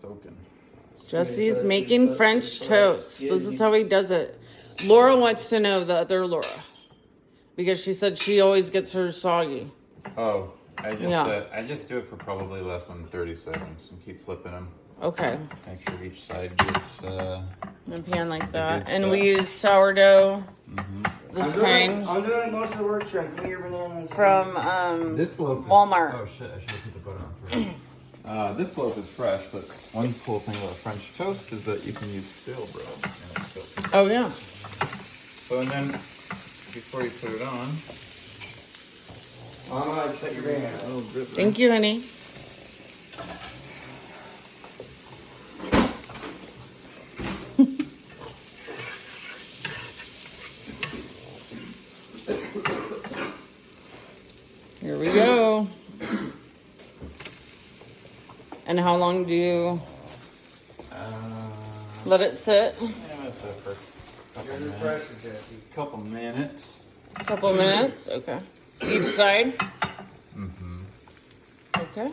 soaking. Jesse's making French toast. This is how he does it. Laura wants to know, the other Laura, because she said she always gets hers soggy. Oh, I just do it for probably less than 30 seconds and keep flipping them. Okay. Make sure each side gets in a pan like that. And we use sourdough. This kind. I'm doing most of the work, Trim. Come here, bananas. From this loaf Walmart. Oh shit, I should have put the butter on first. This loaf is fresh, but one cool thing about French toast is that you can use stale bread. And it's still oh yeah. So and then before you put it on, Mama, cut your bananas. Thank you, honey. Here we go. And how long do you let it sit? yeah, that's it for a couple minutes. Couple minutes? Okay. Each side? Okay.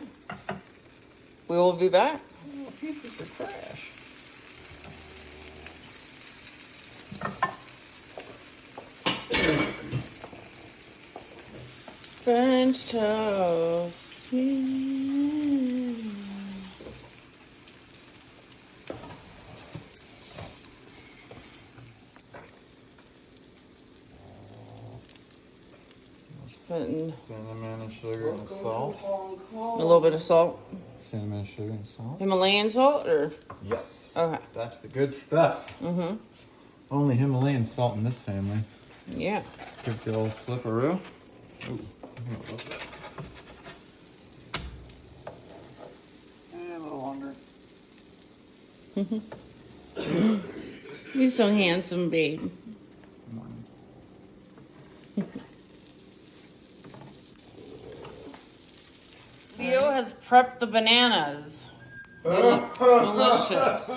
We will be back. Oh, pieces are trash. French toast. Yeah. Putting Cinnamon and sugar and salt. a little bit of salt. Cinnamon and sugar and salt. Himalayan salt or? Yes. Okay. That's the good stuff. Only Himalayan salt in this family. Yeah. Give the old flipperoo. Ooh, I love that. A little longer. You're so handsome, babe. Come on. Theo has prepped the bananas. Delicious.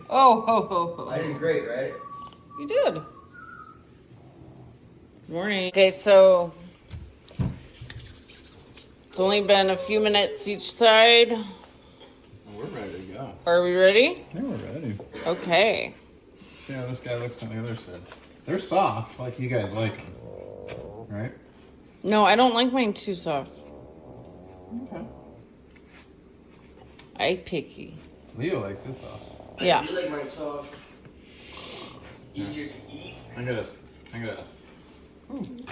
Oh, ho, ho, ho. I did great, right? You did. Good morning. Okay, so it's only been a few minutes each side. We're ready to go. Are we ready? Yeah, we're ready. Okay. Let's see how this guy looks on the other side. They're soft, like you guys like them. Right? No, I don't like mine too soft. Okay. I picky. Leo likes his soft. Yeah. I do like my soft. It's easier to eat. I got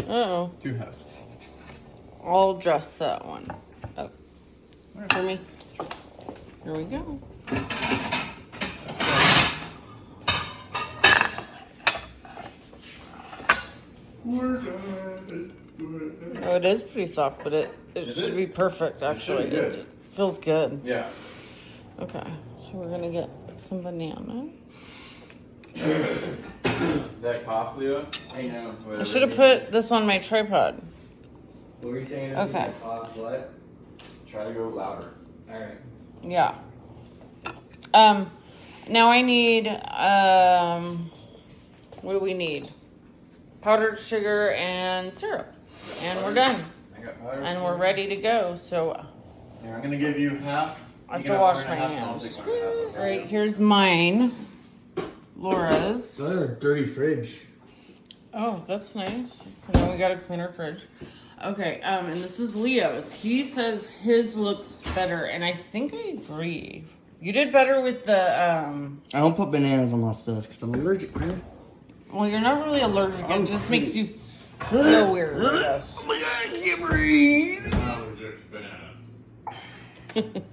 Uh-oh. 2 halves. I'll dress that one up for me. Here we go. Oh, it is pretty soft, but it should be perfect, actually. It should be good. It feels good. Yeah. Okay, so we're going to get some banana. That cough, Leo? I know. I should have put this on my tripod. What were you saying? Okay. What? Try to go louder. Alright. Yeah. Now I need, what do we need? Powdered sugar and syrup. And we're done. I got butter. And we're ready to go, so Here, I'm gonna give you half. I have You to can wash one my and a half, and I'll hands. take one and a half. All right, here's mine. Laura's. Got a dirty fridge. Oh, that's nice. And then we got a cleaner fridge. Okay, and this is Leo's. He says his looks better, and I think I agree. You did better with the, I don't put bananas on my stuff because I'm allergic, man. well, you're not really allergic. It just makes you feel weird, I guess. Oh my god, I can't breathe. I'm allergic to bananas.